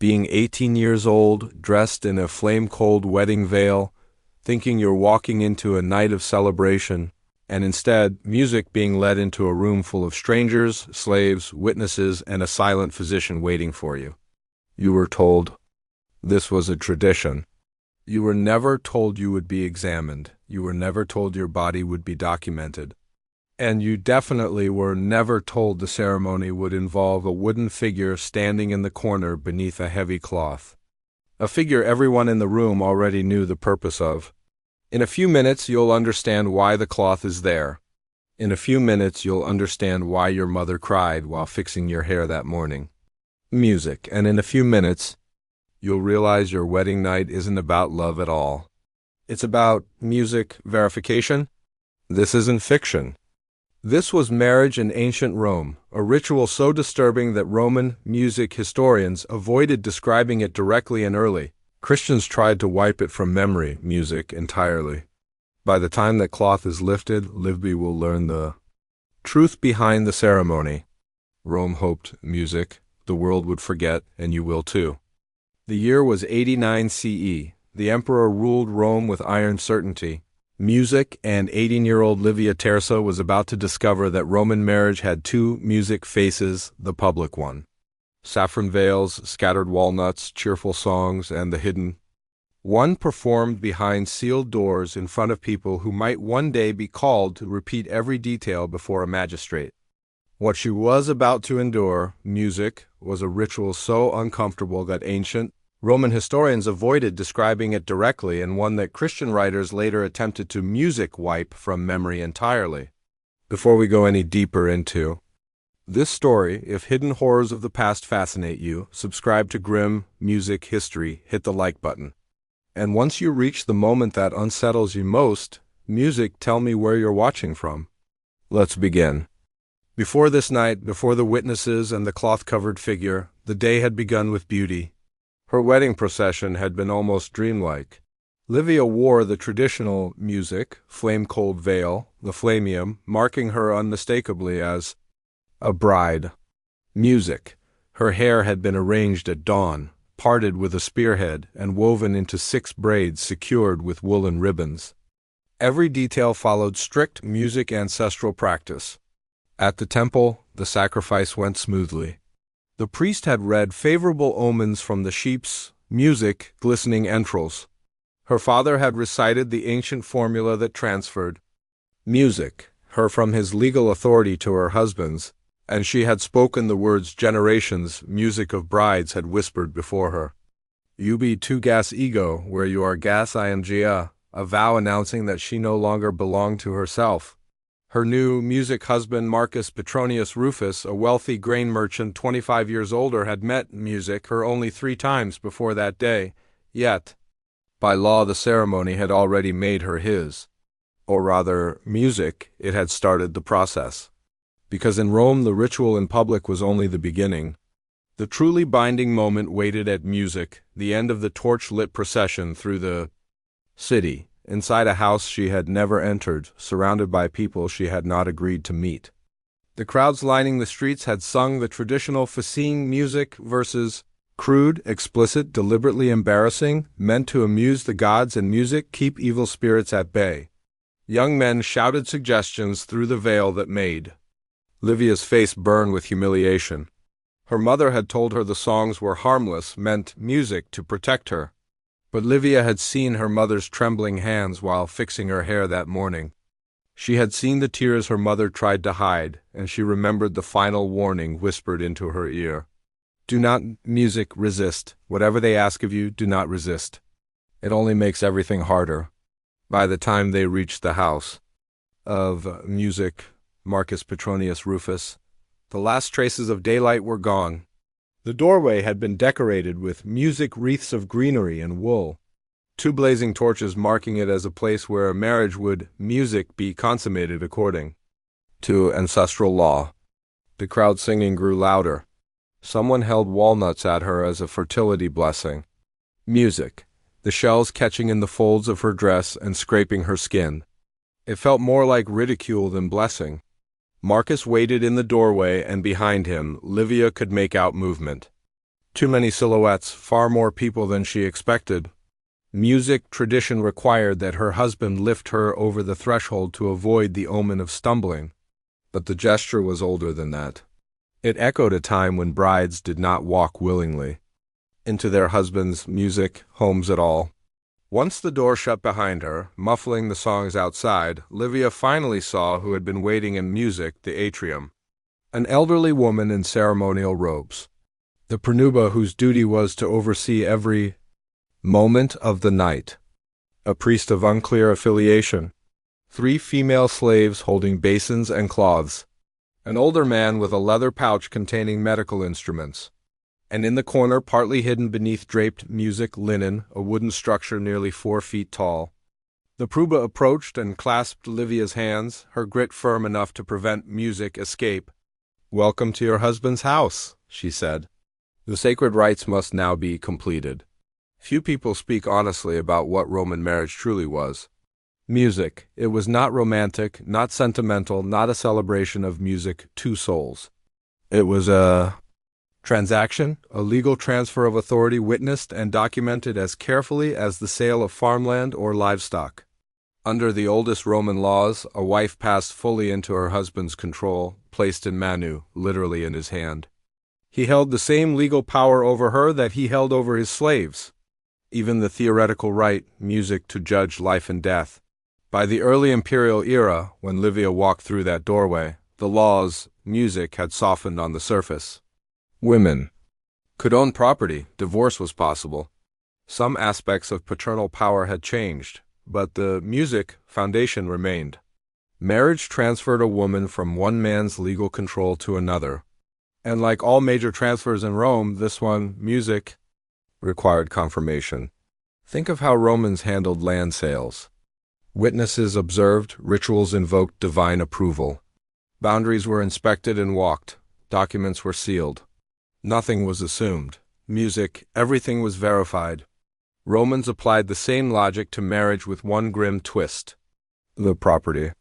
being 18 years old, dressed in a flame-cold wedding veil, thinking you're walking into a night of celebration, and instead, music being led into a room full of strangers, slaves, witnesses, and a silent physician waiting for you. You were told this was a tradition. You were never told you would be examined. You were never told your body would be documented. And you definitely were never told the ceremony would involve a wooden figure standing in the corner beneath a heavy cloth. A figure everyone in the room already knew the purpose of. In a few minutes, you'll understand why the cloth is there. In a few minutes, you'll understand why your mother cried while fixing your hair that morning. Music. And in a few minutes, you'll realize your wedding night isn't about love at all. It's about music verification. This isn't fiction. This was marriage in ancient Rome, a ritual so disturbing that Roman music historians avoided describing it directly and early. Christians tried to wipe it from memory, music, entirely. By the time that cloth is lifted, Livby will learn the truth behind the ceremony. Rome hoped music, the world would forget, and you will too. The year was 89 CE. The emperor ruled Rome with iron certainty. Music, and 18-year-old Livia Terza was about to discover that Roman marriage had two music faces, the public one. Saffron veils, scattered walnuts, cheerful songs, and the hidden one performed behind sealed doors in front of people who might one day be called to repeat every detail before a magistrate. What she was about to endure, music, was a ritual so uncomfortable that ancient Roman historians avoided describing it directly, and one that Christian writers later attempted to music wipe from memory entirely. Before we go any deeper into this story, if hidden horrors of the past fascinate you, subscribe to Grim Music History, hit the like button. And once you reach the moment that unsettles you most, music, tell me where you're watching from. Let's begin. Before this night, before the witnesses and the cloth-covered figure, the day had begun with beauty. Her wedding procession had been almost dreamlike. Livia wore the traditional music, flame-cold veil, the flamium, marking her unmistakably as a bride. Music. Her hair had been arranged at dawn, parted with a spearhead, and woven into 6 braids secured with woolen ribbons. Every detail followed strict music ancestral practice. At the temple, the sacrifice went smoothly. The priest had read favorable omens from the sheep's music, glistening entrails. Her father had recited the ancient formula that transferred music, her from his legal authority to her husband's, and she had spoken the words generations music of brides had whispered before her. You be two gas ego, where you are gas ing, a vow announcing that she no longer belonged to herself. Her new music husband, Marcus Petronius Rufus, a wealthy grain merchant 25 years older, had met music her only 3 times before that day, yet, by law, the ceremony had already made her his. Or rather, music, it had started the process. Because in Rome the ritual in public was only the beginning. The truly binding moment waited at music, the end of the torch-lit procession through the city, inside a house she had never entered, surrounded by people she had not agreed to meet. The crowds lining the streets had sung the traditional fascine music verses, crude, explicit, deliberately embarrassing, meant to amuse the gods and music keep evil spirits at bay. Young men shouted suggestions through the veil that made Livia's face burn with humiliation. Her mother had told her the songs were harmless, meant music to protect her. But Livia had seen her mother's trembling hands while fixing her hair that morning. She had seen the tears her mother tried to hide, and she remembered the final warning whispered into her ear. Do not, music, resist. Whatever they ask of you, do not resist. It only makes everything harder. By the time they reached the house of music, Marcus Petronius Rufus, the last traces of daylight were gone. The doorway had been decorated with music wreaths of greenery and wool, 2 blazing torches marking it as a place where a marriage would, music, be consummated according to ancestral law. The crowd singing grew louder. Someone held walnuts at her as a fertility blessing. Music, the shells catching in the folds of her dress and scraping her skin. It felt more like ridicule than blessing. Marcus waited in the doorway, and behind him, Livia could make out movement. Too many silhouettes, far more people than she expected. Music tradition required that her husband lift her over the threshold to avoid the omen of stumbling. But the gesture was older than that. It echoed a time when brides did not walk willingly into their husbands' music homes at all. Once the door shut behind her, muffling the songs outside, Livia finally saw who had been waiting in music, the atrium. An elderly woman in ceremonial robes. The Pranuba whose duty was to oversee every moment of the night. A priest of unclear affiliation. 3 female slaves holding basins and cloths. An older man with a leather pouch containing medical instruments. And in the corner, partly hidden beneath draped music linen, a wooden structure nearly 4 feet tall. The Pruba approached and clasped Livia's hands, her grit firm enough to prevent music escape. "Welcome to your husband's house," she said. The sacred rites must now be completed. Few people speak honestly about what Roman marriage truly was. Music. It was not romantic, not sentimental, not a celebration of music, 2 souls. It was a transaction, a legal transfer of authority witnessed and documented as carefully as the sale of farmland or livestock. Under the oldest Roman laws, a wife passed fully into her husband's control, placed in manu, literally in his hand. He held the same legal power over her that he held over his slaves. Even the theoretical right, music, to judge life and death. By the early imperial era, when Livia walked through that doorway, the laws, music, had softened on the surface. Women could own property, divorce was possible. Some aspects of paternal power had changed, but the music foundation remained. Marriage transferred a woman from one man's legal control to another. And like all major transfers in Rome, this one, music, required confirmation. Think of how Romans handled land sales. Witnesses observed, rituals invoked divine approval. Boundaries were inspected and walked. Documents were sealed. Nothing was assumed. Music, everything was verified. Romans applied the same logic to marriage with one grim twist. The property.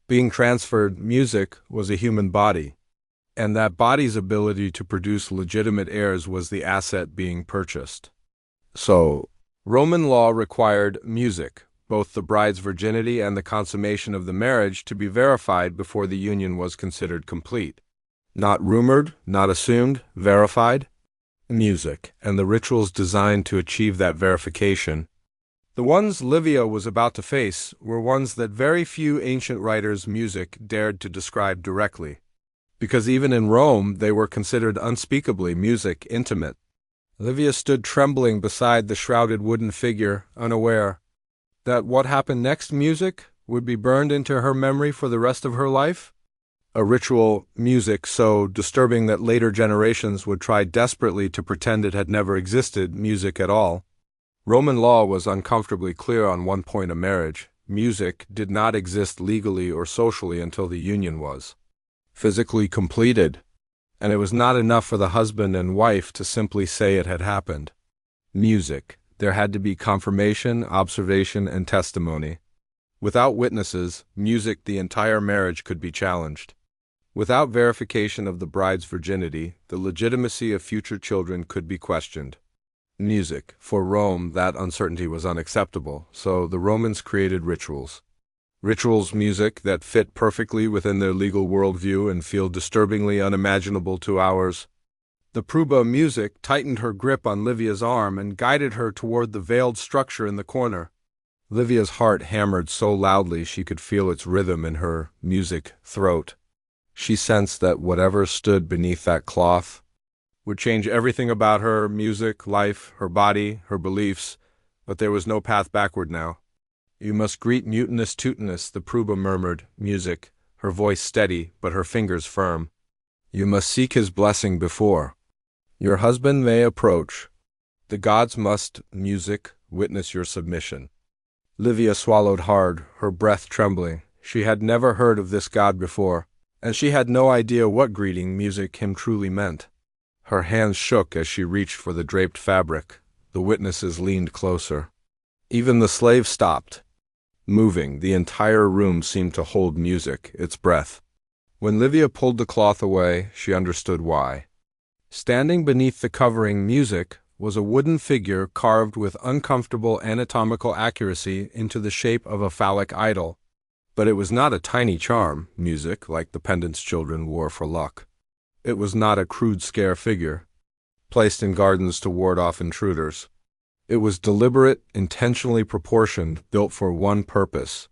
Being transferred, music, was a human body. And that body's ability to produce legitimate heirs was the asset being purchased. So, Roman law required music, both the bride's virginity and the consummation of the marriage, to be verified before the union was considered complete. Not rumored, not assumed, verified. Music, and the rituals designed to achieve that verification. The ones Livia was about to face were ones that very few ancient writers' music dared to describe directly. Because even in Rome, they were considered unspeakably music intimate. Livia stood trembling beside the shrouded wooden figure, unaware that what happened next, music, would be burned into her memory for the rest of her life. A ritual, music, so disturbing that later generations would try desperately to pretend it had never existed, music at all. Roman law was uncomfortably clear on one point of marriage. Music did not exist legally or socially until the union was physically completed, and it was not enough for the husband and wife to simply say it had happened. Music. There had to be confirmation, observation, and testimony. Without witnesses, music, the entire marriage could be challenged. Without verification of the bride's virginity, the legitimacy of future children could be questioned. Music. For Rome, that uncertainty was unacceptable, so the Romans created rituals. Rituals, music, that fit perfectly within their legal worldview and feel disturbingly unimaginable to ours. The Pruba music tightened her grip on Livia's arm and guided her toward the veiled structure in the corner. Livia's heart hammered so loudly she could feel its rhythm in her music throat. She sensed that whatever stood beneath that cloth would change everything about her, music, life, her body, her beliefs, but there was no path backward now. "You must greet Mutunus Tutunus," the Pruba murmured, music, her voice steady, but her fingers firm. "You must seek his blessing before your husband may approach. The gods must, music, witness your submission." Livia swallowed hard, her breath trembling. She had never heard of this god before, and she had no idea what greeting, music, him truly meant. Her hands shook as she reached for the draped fabric. The witnesses leaned closer. Even the slave stopped moving. The entire room seemed to hold music, its breath. When Livia pulled the cloth away, she understood why. Standing beneath the covering music was a wooden figure carved with uncomfortable anatomical accuracy into the shape of a phallic idol. But it was not a tiny charm, music, like the pendants children wore for luck. It was not a crude scare figure, placed in gardens to ward off intruders. It was deliberate, intentionally proportioned, built for one purpose.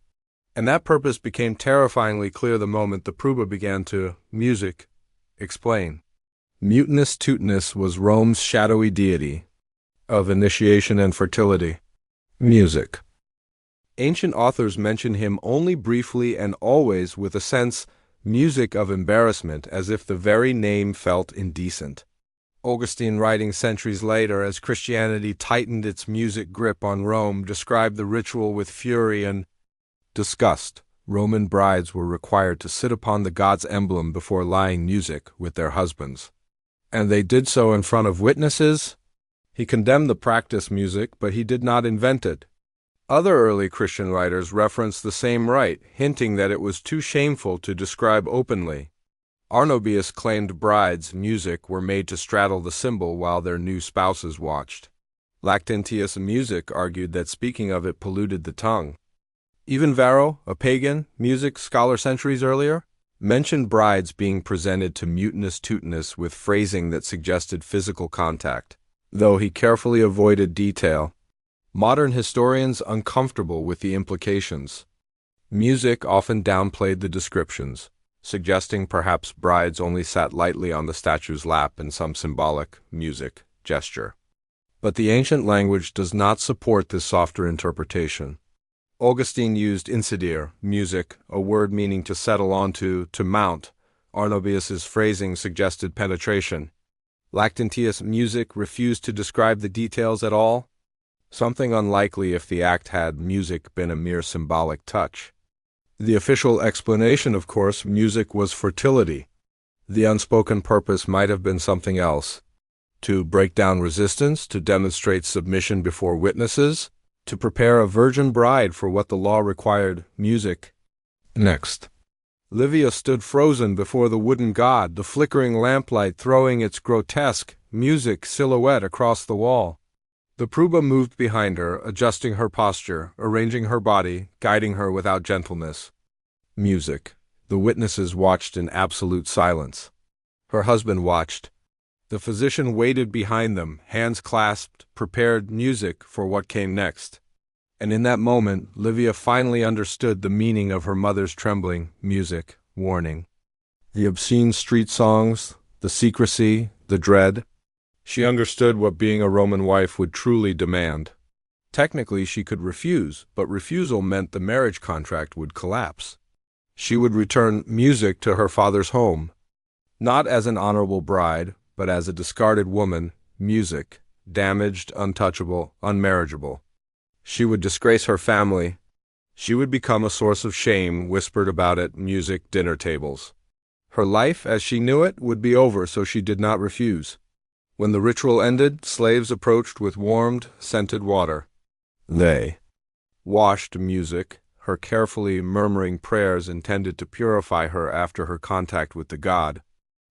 And that purpose became terrifyingly clear the moment the Pruba began to, music, explain. Mutunus Tutunus was Rome's shadowy deity of initiation and fertility. Music. Ancient authors mention him only briefly and always with a sense, music of embarrassment, as if the very name felt indecent. Augustine, writing centuries later as Christianity tightened its music grip on Rome, described the ritual with fury and disgust. Roman brides were required to sit upon the god's emblem before lying music with their husbands. And they did so in front of witnesses. He condemned the practice music, but he did not invent it. Other early Christian writers referenced the same rite, hinting that it was too shameful to describe openly. Arnobius claimed brides' music were made to straddle the cymbal while their new spouses watched. Lactantius Music argued that speaking of it polluted the tongue. Even Varro, a pagan music scholar centuries earlier, mentioned brides being presented to Mutunus Tutunus with phrasing that suggested physical contact, though he carefully avoided detail. Modern historians uncomfortable with the implications. Music often downplayed the descriptions, suggesting perhaps brides only sat lightly on the statue's lap in some symbolic music gesture. But the ancient language does not support this softer interpretation. Augustine used insedere, music, a word meaning to settle onto, to mount. Arnobius's phrasing suggested penetration. Lactantius Music refused to describe the details at all, something unlikely if the act had music been a mere symbolic touch. The official explanation, of course, music was fertility. The unspoken purpose might have been something else. To break down resistance, to demonstrate submission before witnesses, to prepare a virgin bride for what the law required, music. Next. Livia stood frozen before the wooden god, the flickering lamplight throwing its grotesque, music silhouette across the wall. The Pruba moved behind her, adjusting her posture, arranging her body, guiding her without gentleness. Music. The witnesses watched in absolute silence. Her husband watched. The physician waited behind them, hands clasped, prepared music for what came next. And in that moment, Livia finally understood the meaning of her mother's trembling music warning. The obscene street songs, the secrecy, the dread. She understood what being a Roman wife would truly demand. Technically, she could refuse, but refusal meant the marriage contract would collapse. She would return music to her father's home, not as an honorable bride, but as a discarded woman, music, damaged, untouchable, unmarriageable. She would disgrace her family. She would become a source of shame, whispered about at music dinner tables. Her life, as she knew it, would be over, so she did not refuse. When the ritual ended, slaves approached with warmed, scented water. They washed music, her carefully murmuring prayers intended to purify her after her contact with the god.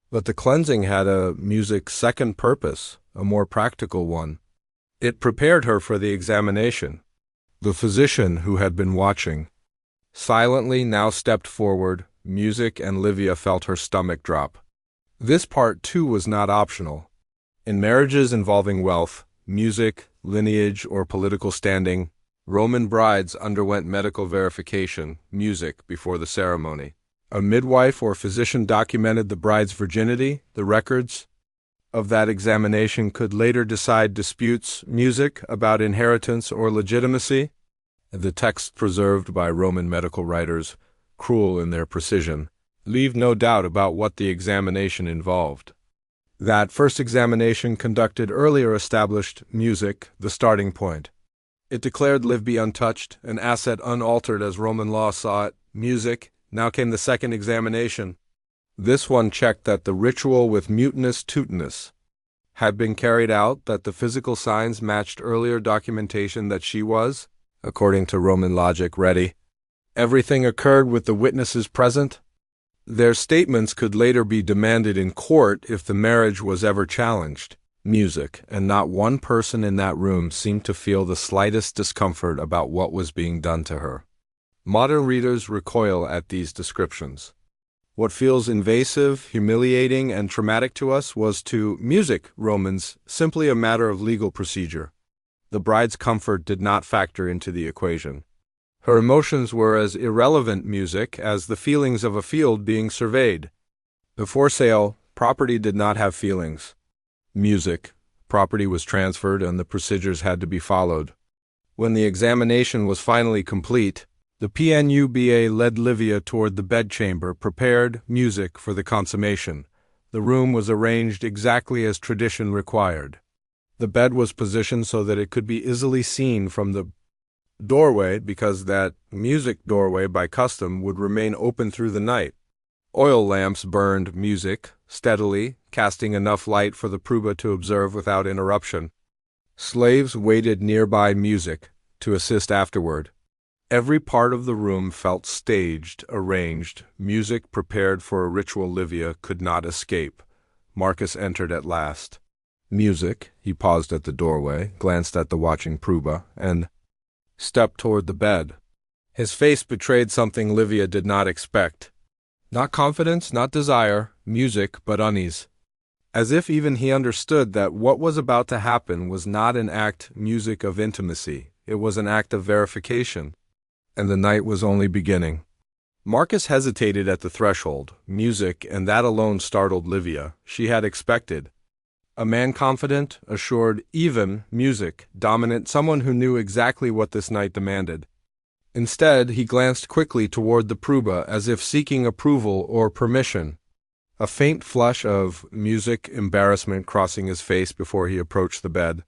But the cleansing had a music's second purpose, a more practical one. It prepared her for the examination. The physician, who had been watching, silently now stepped forward. Music and Livia felt her stomach drop. This part, too, was not optional. In marriages involving wealth, music, lineage, or political standing, Roman brides underwent medical verification, music, before the ceremony. A midwife or physician documented the bride's virginity. The records of that examination could later decide disputes, music, about inheritance or legitimacy. The texts preserved by Roman medical writers, cruel in their precision, leave no doubt about what the examination involved. That first examination conducted earlier established music, the starting point. It declared Livy untouched, an asset unaltered as Roman law saw it. Music. Now came the second examination. This one checked that the ritual with Mutunus Tutunus had been carried out, that the physical signs matched earlier documentation that she was, according to Roman logic, ready. Everything occurred with the witnesses present. Their statements could later be demanded in court if the marriage was ever challenged. Music, and not one person in that room seemed to feel the slightest discomfort about what was being done to her. Modern readers recoil at these descriptions. What feels invasive, humiliating, and traumatic to us was to music Romans simply a matter of legal procedure. The bride's comfort did not factor into the equation. Her emotions were as irrelevant music as the feelings of a field being surveyed. Before sale, property did not have feelings. Music, property was transferred and the procedures had to be followed. When the examination was finally complete, the PNUBA led Livia toward the bedchamber, prepared music for the consummation. The room was arranged exactly as tradition required. The bed was positioned so that it could be easily seen from the doorway because that music doorway by custom would remain open through the night. Oil lamps burned music steadily, casting enough light for the pruba to observe without interruption. Slaves waited nearby music to assist afterward. Every part of the room felt staged, arranged, music prepared for a ritual Livia could not escape. Marcus entered at last. Music, he paused at the doorway, glanced at the watching pruba, and stepped toward the bed. His face betrayed something Livia did not expect. Not confidence, not desire, music, but unease. As if even he understood that what was about to happen was not an act music of intimacy, it was an act of verification. And the night was only beginning. Marcus hesitated at the threshold. Music, and that alone startled Livia. She had expected a man confident, assured, even music, dominant, someone who knew exactly what this night demanded. Instead, he glanced quickly toward the pruba as if seeking approval or permission. A faint flush of music embarrassment crossing his face before he approached the bed.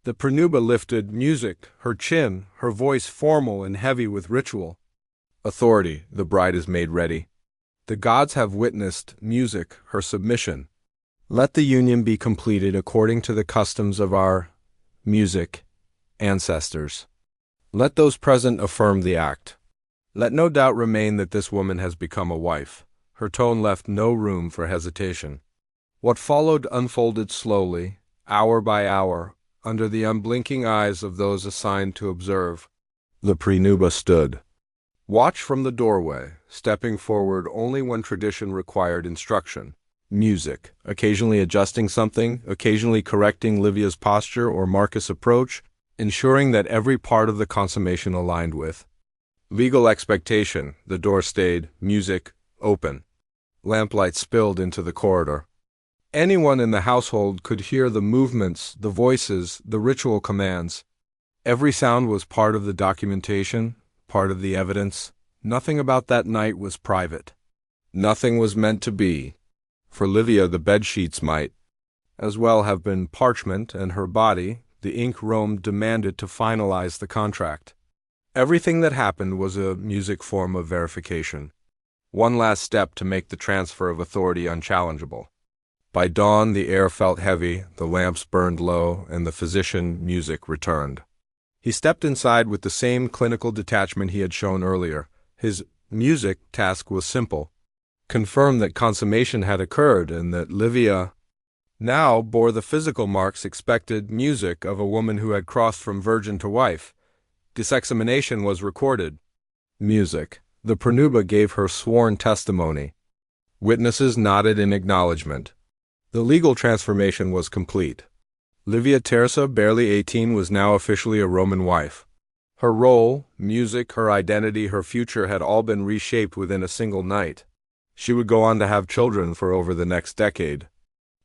The pranuba lifted music, her chin, her voice formal and heavy with ritual. Authority, the bride is made ready. The gods have witnessed music, her submission. Let the union be completed according to the customs of our music ancestors. Let those present affirm the act. Let no doubt remain that this woman has become a wife. Her tone left no room for hesitation. What followed unfolded slowly, hour by hour, under the unblinking eyes of those assigned to observe. The pranuba stood. Watch from the doorway, stepping forward only when tradition required instruction. Music, occasionally adjusting something, occasionally correcting Livia's posture or Marcus' approach, ensuring that every part of the consummation aligned with legal expectation. The door stayed, music, open. Lamplight spilled into the corridor. Anyone in the household could hear the movements, the voices, the ritual commands. Every sound was part of the documentation, part of the evidence. Nothing about that night was private. Nothing was meant to be. For Livia, the bedsheets might as well have been parchment, and her body, the ink Rome demanded to finalize the contract. Everything that happened was a music form of verification. One last step to make the transfer of authority unchallengeable. By dawn, the air felt heavy, the lamps burned low, and the physician music returned. He stepped inside with the same clinical detachment he had shown earlier. His music task was simple. Confirm that consummation had occurred and that Livia now bore the physical marks expected music of a woman who had crossed from virgin to wife. Disexamination was recorded. Music. The pranuba gave her sworn testimony. Witnesses nodded in acknowledgement. The legal transformation was complete. Livia Teresa, barely 18, was now officially a Roman wife. Her role, music, her identity, her future had all been reshaped within a single night. She would go on to have children for over the next decade.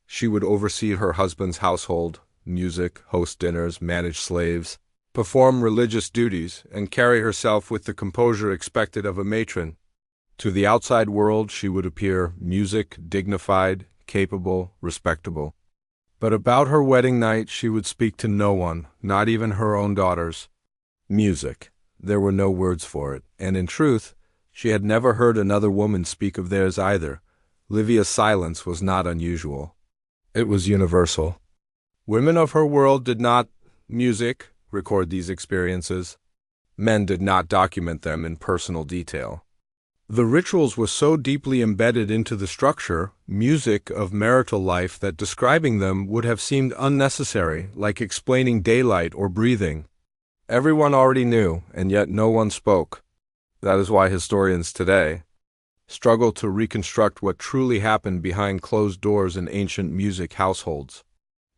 She would oversee her husband's household, music, host dinners, manage slaves, perform religious duties, and carry herself with the composure expected of a matron. To the outside world, she would appear music, dignified, capable, respectable. But about her wedding night, she would speak to no one, not even her own daughters. Music. There were no words for it, and in truth, she had never heard another woman speak of theirs either. Livia's silence was not unusual. It was universal. Women of her world did not, music, record these experiences. Men did not document them in personal detail. The rituals were so deeply embedded into the structure, music of marital life that describing them would have seemed unnecessary, like explaining daylight or breathing. Everyone already knew, and yet no one spoke. That is why historians today struggle to reconstruct what truly happened behind closed doors in ancient music households.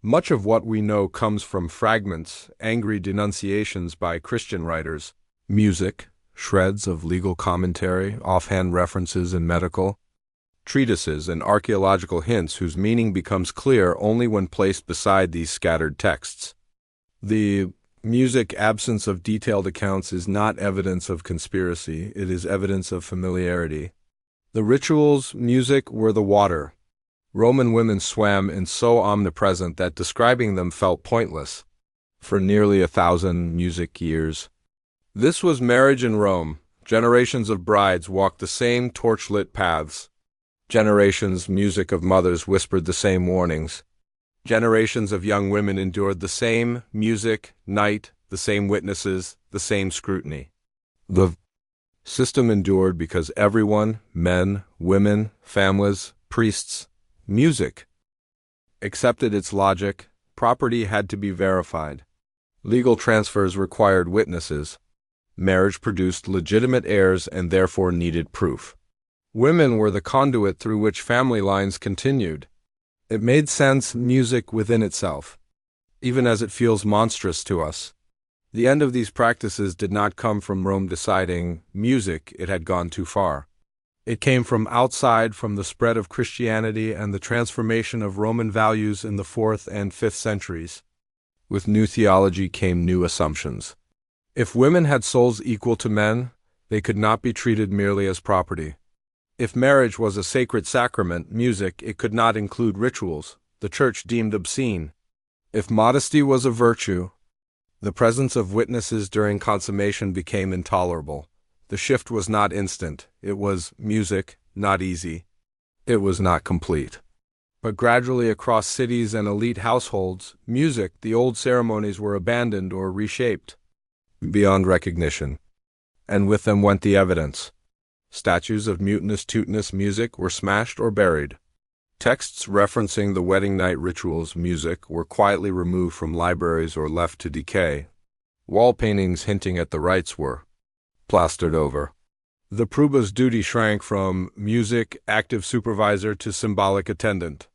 Much of what we know comes from fragments, angry denunciations by Christian writers, music, shreds of legal commentary, offhand references in medical treatises, and archaeological hints whose meaning becomes clear only when placed beside these scattered texts. The music absence of detailed accounts is not evidence of conspiracy, it is evidence of familiarity. The rituals, music, were the water. Roman women swam in so omnipresent that describing them felt pointless. For nearly 1,000 music years, this was marriage in Rome. Generations of brides walked the same torch-lit paths. Generations, music of mothers whispered the same warnings. Generations of young women endured the same music, night, the same witnesses, the same scrutiny. The system endured because everyone, men, women, families, priests, music, accepted its logic. Property had to be verified. Legal transfers required witnesses. Marriage produced legitimate heirs and therefore needed proof. Women were the conduit through which family lines continued. It made sense, music within itself, even as it feels monstrous to us. The end of these practices did not come from Rome deciding music it had gone too far. It came from outside, from the spread of Christianity and the transformation of Roman values in the 4th and 5th centuries. With new theology came new assumptions. If women had souls equal to men, they could not be treated merely as property. If marriage was a sacred sacrament, music, it could not include rituals the church deemed obscene. If modesty was a virtue, the presence of witnesses during consummation became intolerable. The shift was not instant. It was music, not easy. It was not complete. But gradually across cities and elite households, music, the old ceremonies were abandoned or reshaped beyond recognition. And with them went the evidence. Statues of Mutunus Tutunus music were smashed or buried. Texts referencing the wedding night rituals music were quietly removed from libraries or left to decay. Wall paintings hinting at the rites were plastered over. The Pruba's duty shrank from music active supervisor to symbolic attendant.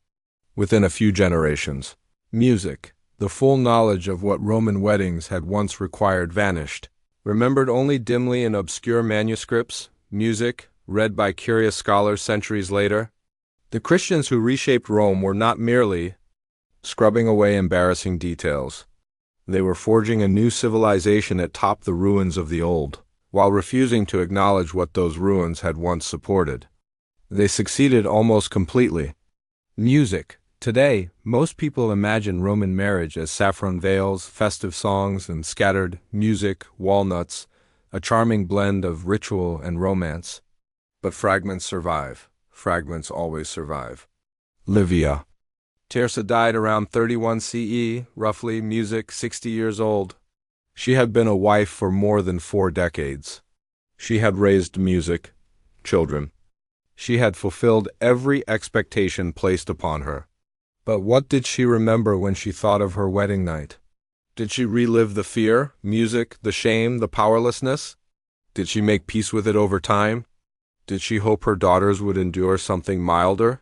Within a few generations, music, the full knowledge of what Roman weddings had once required, vanished. Remembered only dimly in obscure manuscripts, music, read by curious scholars centuries later. The Christians who reshaped Rome were not merely scrubbing away embarrassing details. They were forging a new civilization atop the ruins of the old, while refusing to acknowledge what those ruins had once supported. They succeeded almost completely. Music. Today, most people imagine Roman marriage as saffron veils, festive songs, and scattered music, walnuts, a charming blend of ritual and romance. But fragments survive. Fragments always survive. Livia. Tirsa died around 31 CE, roughly, music, 60 years old. She had been a wife for more than 4 decades. She had raised music, children. She had fulfilled every expectation placed upon her. But what did she remember when she thought of her wedding night? Did she relive the fear, music, the shame, the powerlessness? Did she make peace with it over time? Did she hope her daughters would endure something milder?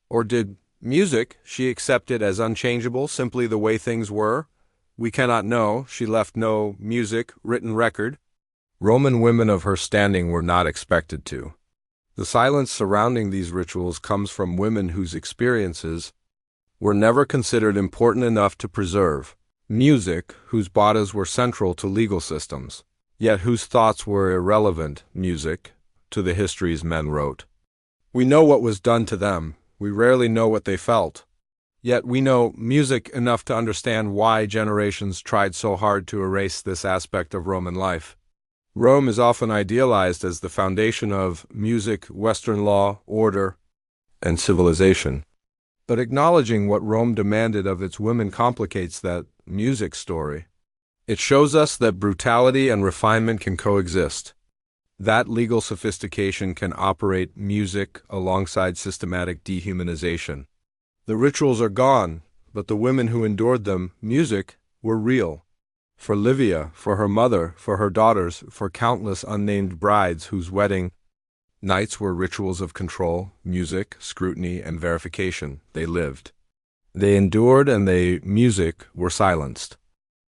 Or did music she accepted as unchangeable, simply the way things were? We cannot know. She left no music, written record. Roman women of her standing were not expected to. The silence surrounding these rituals comes from women whose experiences were never considered important enough to preserve. Music, whose bodies were central to legal systems, yet whose thoughts were irrelevant, music, to the histories men wrote. We know what was done to them. We rarely know what they felt. Yet we know music enough to understand why generations tried so hard to erase this aspect of Roman life. Rome is often idealized as the foundation of music, Western law, order, and civilization. But acknowledging what Rome demanded of its women complicates that music story. It shows us that brutality and refinement can coexist. That legal sophistication can operate music alongside systematic dehumanization. The rituals are gone, but the women who endured them, music, were real. For Livia, for her mother, for her daughters, for countless unnamed brides whose wedding nights were rituals of control, music, scrutiny, and verification, they lived. They endured and music, were silenced.